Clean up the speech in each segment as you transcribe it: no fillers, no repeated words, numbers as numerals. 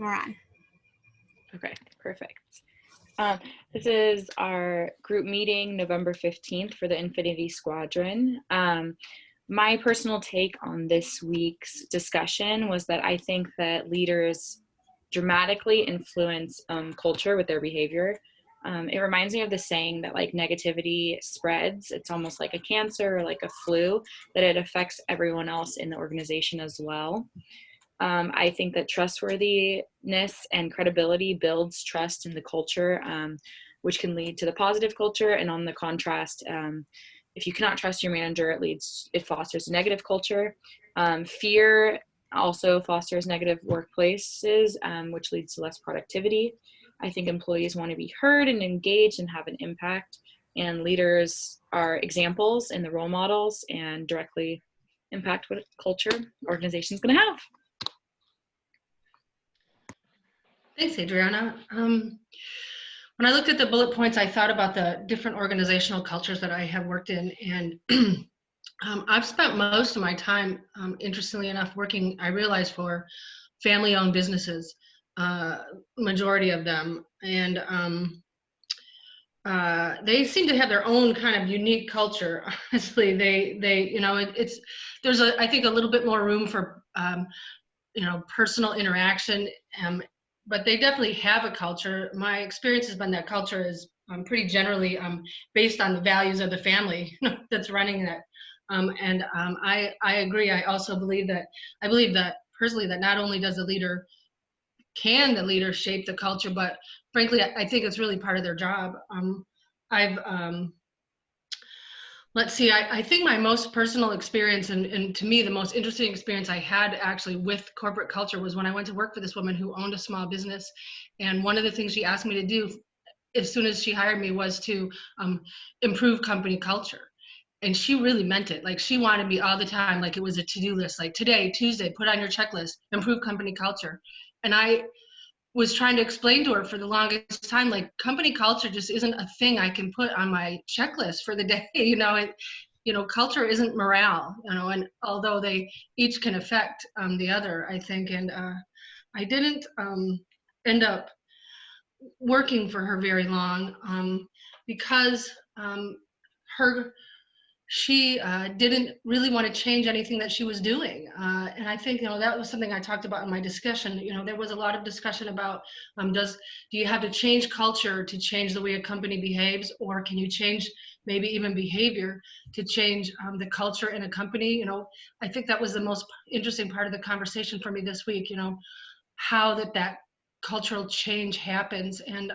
We're on. Okay, perfect. This is our group meeting, November 15th for the Infinity Squadron. My personal take on this week's discussion was that I think that leaders dramatically influence culture with their behavior. It reminds me of the saying that like negativity spreads. It's almost like a cancer or like a flu, that it affects everyone else in the organization as well. I think that trustworthiness and credibility builds trust in the culture, which can lead to the positive culture. And on the contrast, if you cannot trust your manager, it fosters a negative culture. Fear also fosters negative workplaces, which leads to less productivity. I think employees want to be heard and engaged and have an impact. And leaders are examples and the role models and directly impact what culture organization's going to have. Thanks, Adriana. When I looked at the bullet points, I thought about the different organizational cultures that I have worked in, and I've spent most of my time, interestingly enough, working, I realize, for family-owned businesses, majority of them, and they seem to have their own kind of unique culture. Honestly, there's I think a little bit more room for personal interaction. But they definitely have a culture. My experience has been that culture is pretty generally based on the values of the family that's running that. I agree. I also believe that personally that not only does the leader shape the culture, but frankly, I think it's really part of their job. Let's see, I think my most personal experience, and to me, the most interesting experience I had actually with corporate culture was when I went to work for this woman who owned a small business. And one of the things she asked me to do as soon as she hired me was to improve company culture. And she really meant it. Like, she wanted me all the time, like it was a to-do list, like today, Tuesday, put on your checklist, improve company culture. And I was trying to explain to her for the longest time, like, company culture just isn't a thing I can put on my checklist for the day. Culture isn't morale, and although they each can affect the other, I think. And I didn't end up working for her very long because she didn't really want to change anything that she was doing. And I think, that was something I talked about in my discussion. There was a lot of discussion about, do you have to change culture to change the way a company behaves, or can you change maybe even behavior to change the culture in a company? I think that was the most interesting part of the conversation for me this week, how that cultural change happens. And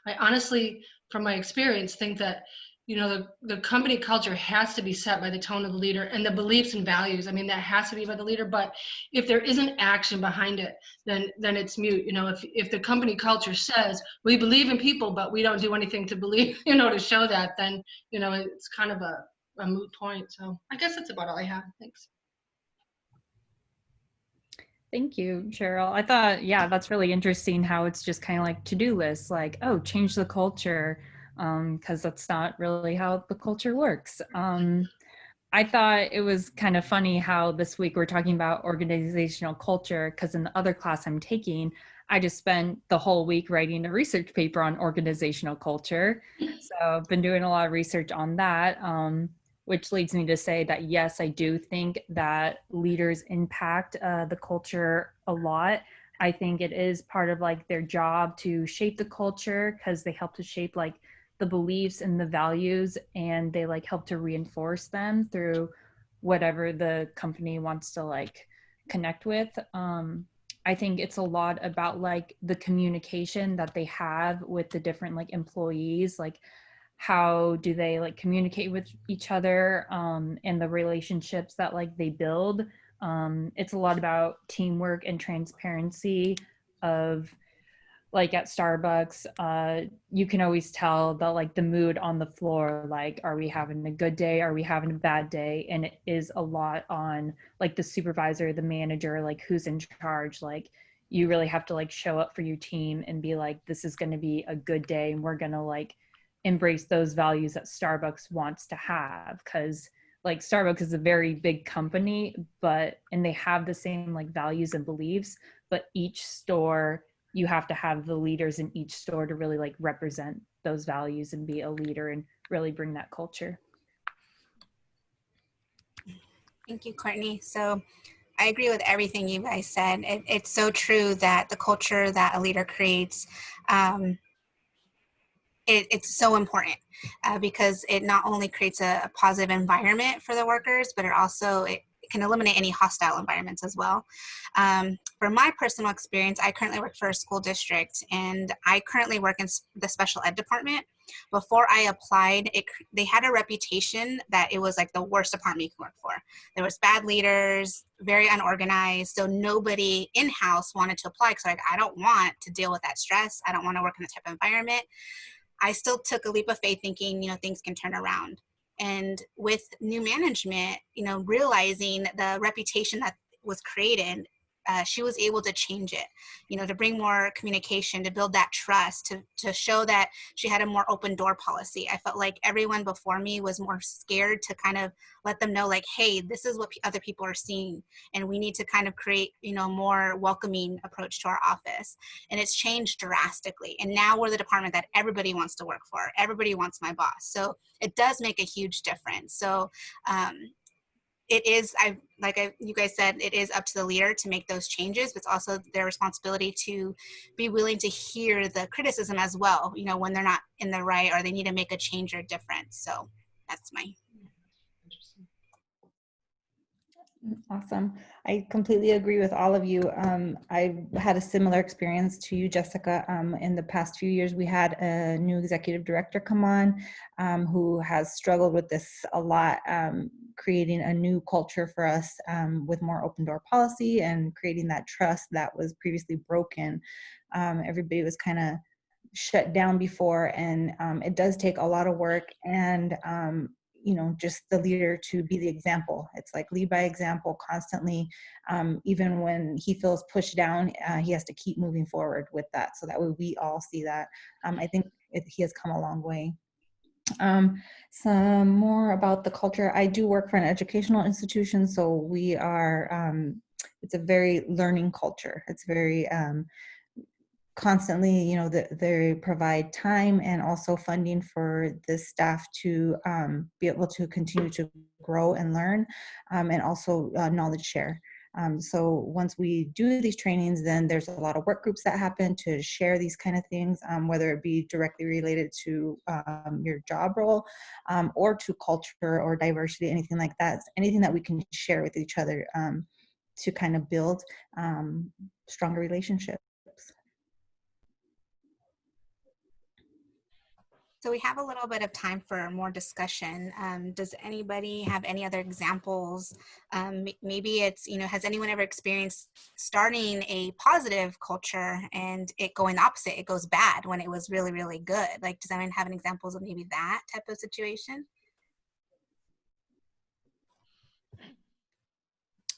I honestly, from my experience, think that the company culture has to be set by the tone of the leader and the beliefs and values. I mean, that has to be by the leader. But if there isn't action behind it, then it's mute. If the company culture says we believe in people, but we don't do anything to believe, to show that, then it's kind of a moot point. So I guess that's about all I have. Thanks. Thank you, Cheryl. I thought, yeah, that's really interesting how it's just kind of like to-do lists, like, oh, change the culture, because that's not really how the culture works. I thought it was kind of funny how this week we're talking about organizational culture, because in the other class I'm taking, I just spent the whole week writing a research paper on organizational culture. So I've been doing a lot of research on that. Which leads me to say that, yes, I do think that leaders impact the culture a lot. I think it is part of like their job to shape the culture, because they help to shape like the beliefs and the values, and they like help to reinforce them through whatever the company wants to like connect with. I think it's a lot about like the communication that they have with the different like employees, like how do they like communicate with each other, and the relationships that like they build. It's a lot about teamwork and transparency of like at Starbucks, you can always tell the like the mood on the floor, like, are we having a good day? Are we having a bad day? And it is a lot on like the supervisor, the manager, like who's in charge. Like you really have to like show up for your team and be like, this is going to be a good day, and we're going to like embrace those values that Starbucks wants to have. Because like Starbucks is a very big company, and they have the same like values and beliefs, but each store, you have to have the leaders in each store to really like represent those values and be a leader and really bring that culture. Thank you, Courtney. So I agree with everything you guys said. It's so true that the culture that a leader creates, it's so important because it not only creates a positive environment for the workers, but it can eliminate any hostile environments as well. For my personal experience, I currently work for a school district, and I currently work in the special ed department. Before I applied, they had a reputation that it was like the worst department you can work for. There was bad leaders, very unorganized, so nobody in-house wanted to apply because like, I don't want to deal with that stress. I don't want to work in that type of environment. I still took a leap of faith thinking, things can turn around. And with new management, realizing the reputation that was created, she was able to change it, to bring more communication, to build that trust, to show that she had a more open door policy. I felt like everyone before me was more scared to kind of let them know like, hey, this is what other people are seeing. And we need to kind of create, more welcoming approach to our office. And it's changed drastically. And now we're the department that everybody wants to work for. Everybody wants my boss. So it does make a huge difference. So, it is, you guys said, it is up to the leader to make those changes, but it's also their responsibility to be willing to hear the criticism as well, when they're not in the right or they need to make a change or difference. So that's my. Awesome. I completely agree with all of you. I had a similar experience to you, Jessica. In the past few years, we had a new executive director come on who has struggled with this a lot, creating a new culture for us with more open door policy and creating that trust that was previously broken. Everybody was kind of shut down before, and it does take a lot of work and just the leader to be the example. It's like lead by example constantly. Even when he feels pushed down, he has to keep moving forward with that. So that way we all see that. I think he has come a long way. Some more about the culture. I do work for an educational institution, so we are, it's a very learning culture. It's very, constantly, they provide time and also funding for the staff to be able to continue to grow and learn, and also knowledge share. So once we do these trainings, then there's a lot of work groups that happen to share these kind of things, whether it be directly related to your job role or to culture or diversity, anything like that. Anything that we can share with each other to kind of build stronger relationships. So we have a little bit of time for more discussion. Does anybody have any other examples? Maybe it's, has anyone ever experienced starting a positive culture and it going the opposite? It goes bad when it was really, really good. Like, does anyone have any examples of maybe that type of situation?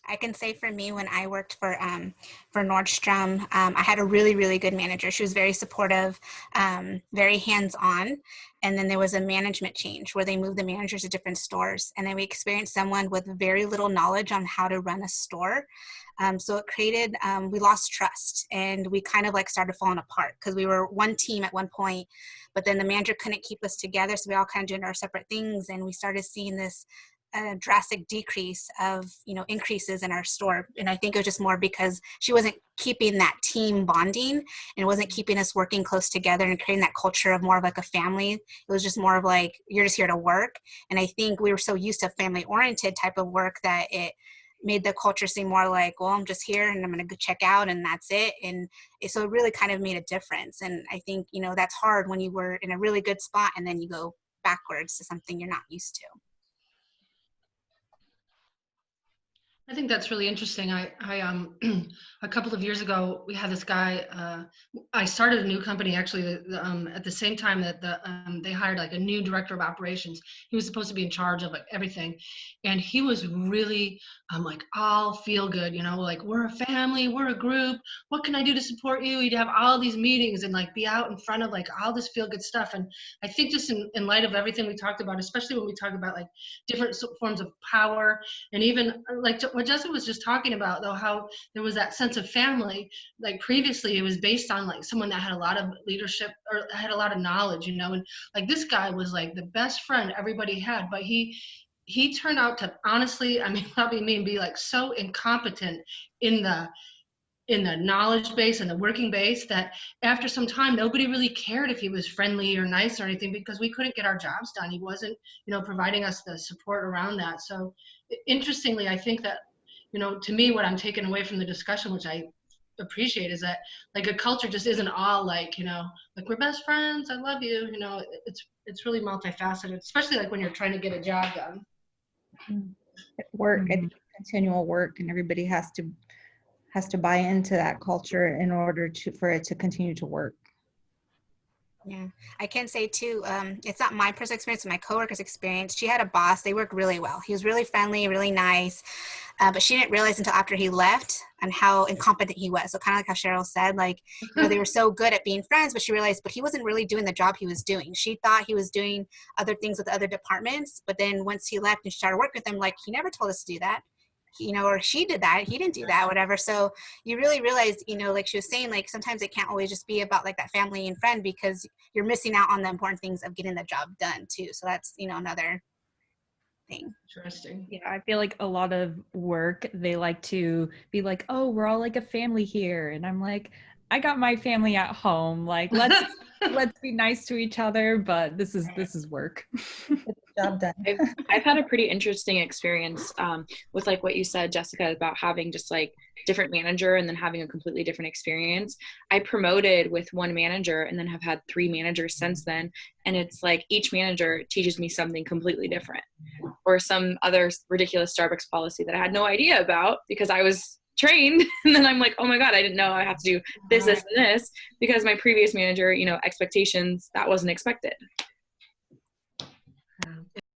I can say for me, when I worked for Nordstrom, I had a really, really good manager. She was very supportive, very hands-on. And then there was a management change where they moved the managers to different stores. And then we experienced someone with very little knowledge on how to run a store. So it created, we lost trust, and we kind of like started falling apart because we were one team at one point, but then the manager couldn't keep us together. So we all kind of did our separate things, and we started seeing this a drastic decrease of increases in our store. And I think it was just more because she wasn't keeping that team bonding and wasn't keeping us working close together and creating that culture of more of like a family. It was just more of like, you're just here to work. And I think we were so used to family oriented type of work that it made the culture seem more like, well, I'm just here and I'm going to go check out and that's it. And so it really kind of made a difference. And I think, that's hard when you were in a really good spot and then you go backwards to something you're not used to. I think that's really interesting. A couple of years ago, we had this guy. I started a new company actually at the same time that they hired like a new director of operations. He was supposed to be in charge of like everything, and he was really like all feel good. Like we're a family, we're a group. What can I do to support you? He'd have all these meetings and like be out in front of like all this feel good stuff. And I think just in light of everything we talked about, especially when we talk about like different forms of power. And even like what Jessica was just talking about, though, how there was that sense of family. Like previously, it was based on like someone that had a lot of leadership or had a lot of knowledge, and like this guy was like the best friend everybody had, but he turned out to honestly, I mean, probably me, be like so incompetent in the knowledge base and the working base that after some time nobody really cared if he was friendly or nice or anything because we couldn't get our jobs done. He wasn't providing us the support around that. So interestingly, I think that to me what I'm taking away from the discussion, which I appreciate, is that like a culture just isn't all like like we're best friends, I love you. It's really multifaceted, especially like when you're trying to get a job done. Work, I think continual work, and everybody has to buy into that culture in order for it to continue to work. Yeah, I can say too, it's not my personal experience, but my coworker's experience. She had a boss. They worked really well. He was really friendly, really nice, but she didn't realize until after he left and how incompetent he was. So kind of like how Cheryl said, like, they were so good at being friends, but she realized, but he wasn't really doing the job he was doing. She thought he was doing other things with other departments, but then once he left and she started working with him, like, he never told us to do that. Or she did that, he didn't do that, whatever. So you really realize, like she was saying, like sometimes it can't always just be about like that family and friend, because you're missing out on the important things of getting the job done too. So that's, another thing. Interesting. Yeah, I feel like a lot of work, they like to be like, oh, we're all like a family here. And I'm like, I got my family at home. Like, let's be nice to each other, but this is work. Job done. I've had a pretty interesting experience with like what you said, Jessica, about having just like different manager and then having a completely different experience. I promoted with one manager and then have had 3 managers since then. And it's like each manager teaches me something completely different, or some other ridiculous Starbucks policy that I had no idea about because I was trained. And then I'm like, oh my God, I didn't know I have to do this, this, and this, because my previous manager, expectations, that wasn't expected.